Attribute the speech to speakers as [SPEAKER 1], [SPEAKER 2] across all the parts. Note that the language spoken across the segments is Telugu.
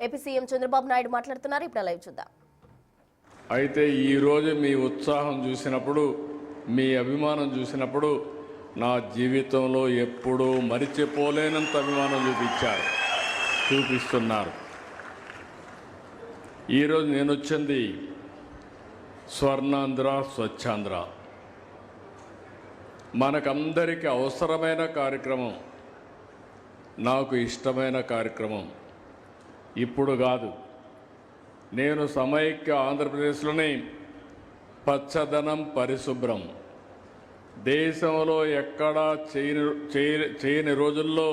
[SPEAKER 1] ఏపీ సీఎం చంద్రబాబు నాయుడు మాట్లాడుతున్నారు. ఇప్పుడు లైవ్ చూద్దాం.
[SPEAKER 2] అయితే ఈరోజు మీ ఉత్సాహం చూసినప్పుడు, మీ అభిమానం చూసినప్పుడు నా జీవితంలో ఎప్పుడూ మరిచిపోలేనంత అభిమానం చూపిస్తున్నారు. ఈరోజు నేను వచ్చింది స్వర్ణాంధ్ర, స్వచ్ఛాంధ్ర మనకందరికీ అవసరమైన కార్యక్రమం, నాకు ఇష్టమైన కార్యక్రమం. ఇప్పుడు కాదు, నేను సమైక్య ఆంధ్రప్రదేశ్లోని పచ్చదనం, పరిశుభ్రం దేశంలో ఎక్కడా చేయని రోజుల్లో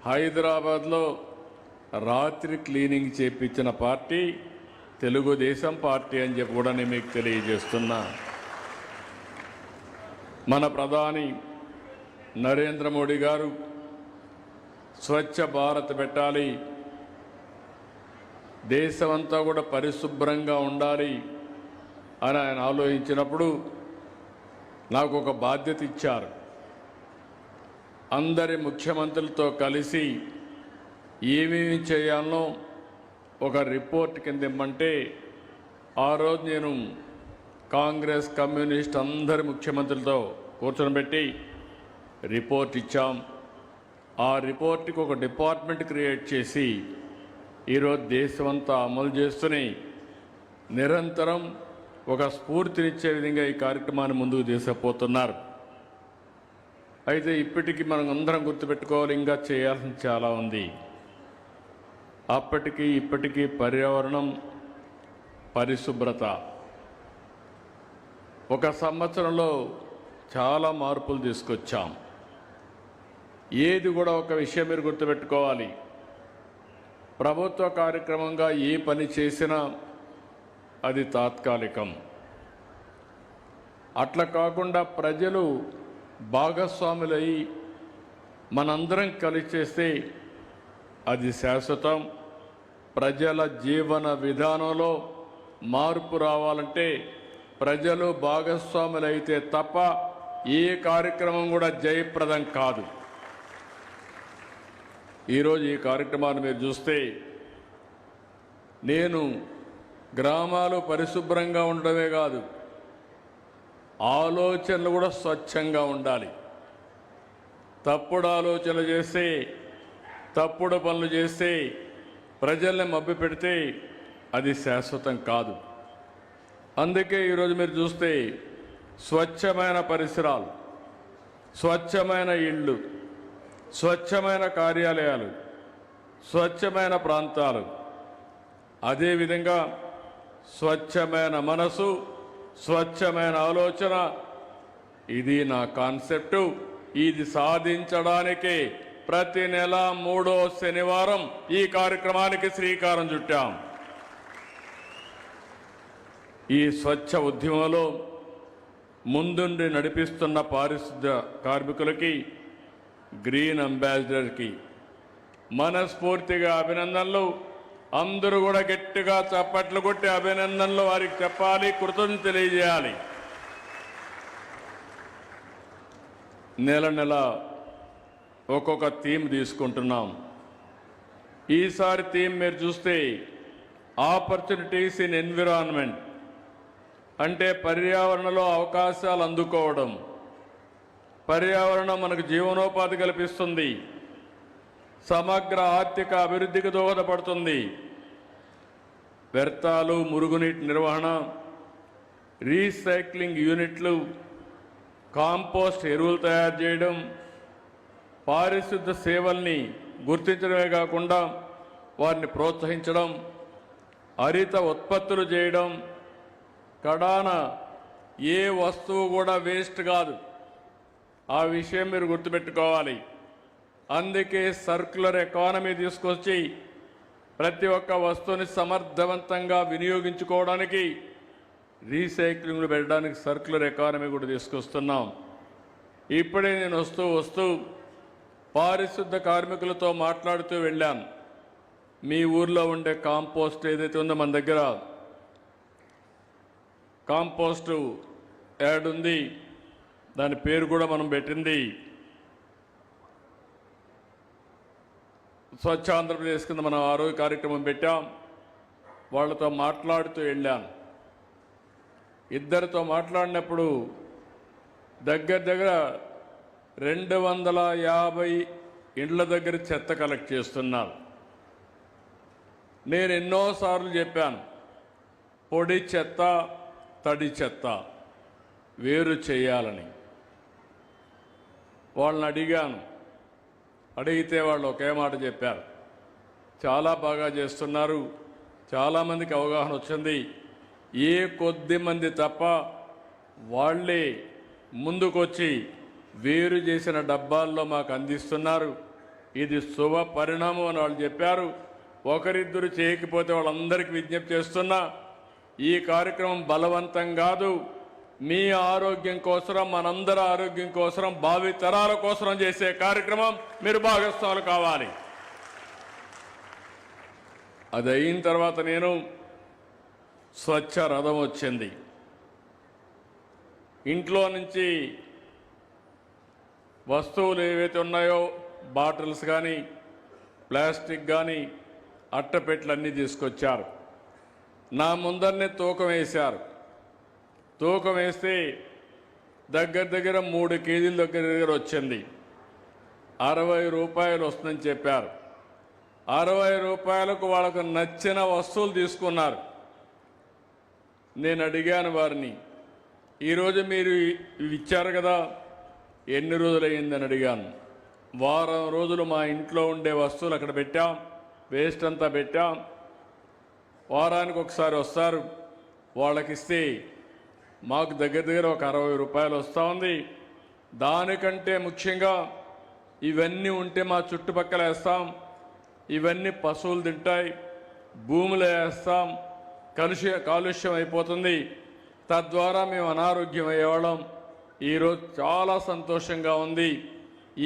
[SPEAKER 2] హైదరాబాద్లో రాత్రి క్లీనింగ్ చేపించిన పార్టీ తెలుగుదేశం పార్టీ అని చెప్పి కూడా నేను మీకు తెలియజేస్తున్నా. మన ప్రధాని నరేంద్ర మోడీ గారు స్వచ్ఛ భారత్ పెట్టాలి, దేశమంతా కూడా పరిశుభ్రంగా ఉండాలి అని ఆయన ఆలోచించినప్పుడు నాకు ఒక బాధ్యత ఇచ్చారు. అందరి ముఖ్యమంత్రులతో కలిసి ఏమేమి చేయాలనో ఒక రిపోర్ట్ కింద ఇమ్మంటే ఆ రోజు నేను కాంగ్రెస్, కమ్యూనిస్ట్ అందరి ముఖ్యమంత్రులతో కూర్చొనిపెట్టి రిపోర్ట్ ఇచ్చాం. ఆ రిపోర్ట్కి ఒక డిపార్ట్మెంట్ క్రియేట్ చేసి ఈరోజు దేశమంతా అమలు చేస్తూనే నిరంతరం ఒక స్ఫూర్తినిచ్చే విధంగా ఈ కార్యక్రమాన్ని ముందుకు తీసుకుపోతున్నారు. అయితే ఇప్పటికీ మనం అందరం గుర్తుపెట్టుకోవాలి, ఇంకా చేయాల్సింది చాలా ఉంది. అప్పటికి ఇప్పటికీ పర్యావరణం, పరిశుభ్రత ఒక సంవత్సరంలో చాలా మార్పులు తీసుకొచ్చాం. ఏది కూడా ఒక విషయం మీరు గుర్తుపెట్టుకోవాలి, ప్రభుత్వ కార్యక్రమంగా ఏ పని చేసినా అది తాత్కాలికం. అట్లా కాకుండా ప్రజలు భాగస్వాములై మనందరం కలిసి చేస్తే అది శాశ్వతం. ప్రజల జీవన విధానంలో మార్పు రావాలంటే ప్రజలు భాగస్వాములైతే తప్ప ఏ కార్యక్రమం కూడా జయప్రదం కాదు. ఈరోజు ఈ కార్యక్రమాన్ని మీరు చూస్తే నేను గ్రామాలు పరిశుభ్రంగా ఉండడమే కాదు, ఆలోచనలు కూడా స్వచ్ఛంగా ఉండాలి. తప్పుడు ఆలోచనలు చేస్తే, తప్పుడు పనులు చేస్తే, ప్రజల్ని మభ్య పెడితే అది శాశ్వతం కాదు. అందుకే ఈరోజు మీరు చూస్తే స్వచ్ఛమైన పరిసరాలు, స్వచ్ఛమైన ఇళ్ళు, స్వచ్ఛమైన కార్యాలయాలు, స్వచ్ఛమైన ప్రాంతాలు, అదేవిధంగా స్వచ్ఛమైన మనసు, స్వచ్ఛమైన ఆలోచన, ఇది నా కాన్సెప్టు. ఇది సాధించడానికే ప్రతి నెల 3వ శనివారం ఈ కార్యక్రమానికి శ్రీకారం చుట్టాం. ఈ స్వచ్ఛ ఉద్యమంలో ముందుండి నడిపిస్తున్న పారిశుద్ధ్య కార్మికులకి, గ్రీన్ అంబాసిడర్కి మనస్ఫూర్తిగా అభినందనలు. అందరూ కూడా గట్టిగా చప్పట్లు కొట్టి అభినందనలు వారికి చెప్పాలి, కృతజ్ఞతలు తెలియజేయాలి. నెల నెల ఒక్కొక్క థీమ్ తీసుకుంటున్నాం. ఈసారి థీమ్ మీరు చూస్తే ఆపర్చునిటీస్ ఇన్ ఎన్విరాన్మెంట్, అంటే పర్యావరణంలో అవకాశాలు అందుకోవడం. పర్యావరణం మనకు జీవనోపాధి కల్పిస్తుంది, సమగ్ర ఆర్థిక అభివృద్ధికి దోహదపడుతుంది. వ్యర్థాలు, మురుగునీటి నిర్వహణ, రీసైక్లింగ్ యూనిట్లు, కాంపోస్ట్ ఎరువులు తయారు చేయడం, పారిశుద్ధ సేవల్ని గుర్తించడమే కాకుండా వారిని ప్రోత్సహించడం, హరిత ఉత్పత్తులు చేయడం. కడాన ఏ వస్తువు కూడా వేస్ట్ కాదు, ఆ విషయం మీరు గుర్తుపెట్టుకోవాలి. అందుకే సర్క్యులర్ ఎకానమీ తీసుకొచ్చి ప్రతి ఒక్క వస్తువుని సమర్థవంతంగా వినియోగించుకోవడానికి, రీసైక్లింగ్లు పెట్టడానికి సర్క్యులర్ ఎకానమీ కూడా తీసుకొస్తున్నాం. ఇప్పుడే నేను వస్తూ పారిశుద్ధ కార్మికులతో మాట్లాడుతూ వెళ్ళాను. మీ ఊర్లో ఉండే కాంపోస్ట్ ఏదైతే ఉందో, మన దగ్గర కాంపోస్టు యాడ్ ఉంది, దాని పేరు కూడా మనం పెట్టింది స్వచ్ఛ ఆంధ్రప్రదేశ్ కింద మనం ఆరోగ్య కార్యక్రమం పెట్టాం. వాళ్ళతో మాట్లాడుతూ వెళ్ళాను. ఇద్దరితో మాట్లాడినప్పుడు దగ్గర దగ్గర 250 ఇండ్ల దగ్గర చెత్త కలెక్ట్ చేస్తున్నారు. నేను ఎన్నోసార్లు చెప్పాను, పొడి చెత్త తడి చెత్త వేరు చేయాలని. వాళ్ళని అడిగాను. అడిగితే వాళ్ళు ఒకే మాట చెప్పారు, చాలా బాగా చేస్తున్నారు, చాలామందికి అవగాహన వచ్చింది, ఏ కొద్ది మంది తప్ప వాళ్ళే ముందుకొచ్చి వేరు చేసిన డబ్బాల్లో మాకు అందిస్తున్నారు, ఇది శుభ పరిణామం అని వాళ్ళు చెప్పారు. ఒకరిద్దరు చేయకపోతే వాళ్ళందరికీ విజ్ఞప్తి చేస్తున్నా, ఈ కార్యక్రమం బలవంతం కాదు, మీ ఆరోగ్యం కోసం, మనందరి ఆరోగ్యం కోసం, భావి తరాల కోసం చేసే కార్యక్రమం, మీరు భాగస్వాములు కావాలి. అది అయిన తర్వాత నేను స్వచ్ఛ రథం వచ్చింది. ఇంట్లో నుంచి వస్తువులు ఏవైతే ఉన్నాయో, బాటిల్స్ కానీ ప్లాస్టిక్ కానీ అట్టపెట్టెలన్నీ తీసుకొచ్చారు. నా ముందరనే తూకం వేశారు. తూకం వేస్తే దగ్గర దగ్గర 3 కేజీల దగ్గర వచ్చింది. 60 రూపాయలు వస్తుందని చెప్పారు. 60 రూపాయలకు వాళ్ళకు నచ్చిన వస్తువులు తీసుకున్నారు. నేను అడిగాను వారిని, ఈరోజు మీరు ఇవి ఇచ్చారు కదా, ఎన్ని రోజులయ్యిందని అడిగాను. వారం రోజులు మా ఇంట్లో ఉండే వస్తువులు అక్కడ పెట్టాం, వేస్ట్ అంతా పెట్టాం. వారానికి ఒకసారి వస్తారు, వాళ్ళకిస్తే మాకు దగ్గర దగ్గర ఒక 60 రూపాయలు వస్తూ ఉంది. దానికంటే ముఖ్యంగా ఇవన్నీ ఉంటే మా చుట్టుపక్కల వేస్తాం, ఇవన్నీ పశువులు తింటాయి, భూములు వేస్తాం, కాలుష్యం అయిపోతుంది, తద్వారా మేము అనారోగ్యం అయ్యేవాళ్ళం. ఈరోజు చాలా సంతోషంగా ఉంది.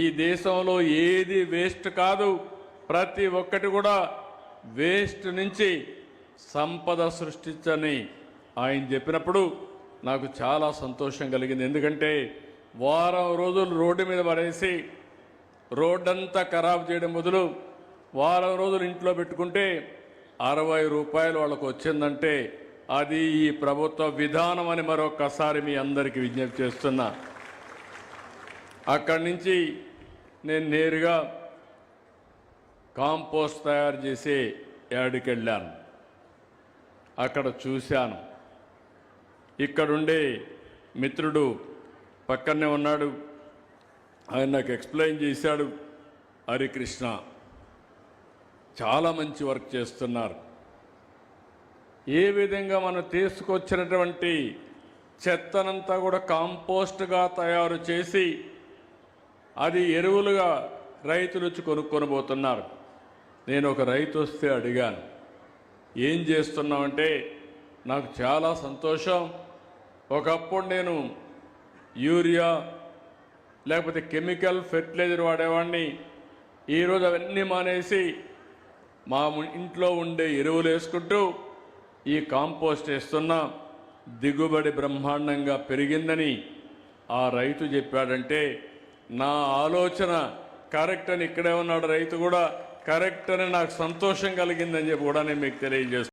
[SPEAKER 2] ఈ దేశంలో ఏది వేస్ట్ కాదు, ప్రతి ఒక్కటి కూడా వేస్ట్ నుంచి సంపద సృష్టించని ఆయన చెప్పినప్పుడు నాకు చాలా సంతోషం కలిగింది. ఎందుకంటే వారం రోజులు రోడ్డు మీద పడేసి రోడ్డంతా ఖరాబు చేయడం బదులు వారం రోజులు ఇంట్లో పెట్టుకుంటే 60 రూపాయలు వాళ్ళకు వచ్చిందంటే అది ఈ ప్రభుత్వ విధానం అని మరొకసారి మీ అందరికీ విజ్ఞప్తి చేస్తున్నా. అక్కడి నుంచి నేను నేరుగా కాంపోస్ట్ తయారు చేసే యార్డుకి వెళ్ళాను. అక్కడ చూశాను. ఇక్కడుండే మిత్రుడు పక్కనే ఉన్నాడు, ఆయన నాకు ఎక్స్ప్లెయిన్ చేశాడు. హరికృష్ణ చాలా మంచి వర్క్ చేస్తున్నారు. ఏ విధంగా మనం తీసుకొచ్చినటువంటి చెత్తనంతా కూడా కాంపోస్ట్గా తయారు చేసి అది ఎరువులుగా రైతులు వచ్చి కొనుక్కొనబోతున్నారు. నేను ఒక రైతు వస్తే అడిగాను, ఏం చేస్తున్నామంటే నాకు చాలా సంతోషం. ఒకప్పుడు నేను యూరియా లేకపోతే కెమికల్ ఫెర్టిలైజర్ వాడేవాడిని. ఈరోజు అవన్నీ మానేసి మా ఇంట్లో ఉండే ఎరువులు వేసుకుంటూ ఈ కాంపోస్ట్ వేస్తున్నా. దిగుబడి బ్రహ్మాండంగా పెరిగిందని ఆ రైతు చెప్పాడంటే నా ఆలోచన కరెక్ట్ అని, ఇక్కడే ఉన్నాడు రైతు కూడా, కరెక్ట్ అని నాకు సంతోషం కలిగిందని చెప్పి కూడా నేను మీకు తెలియజేస్తాను.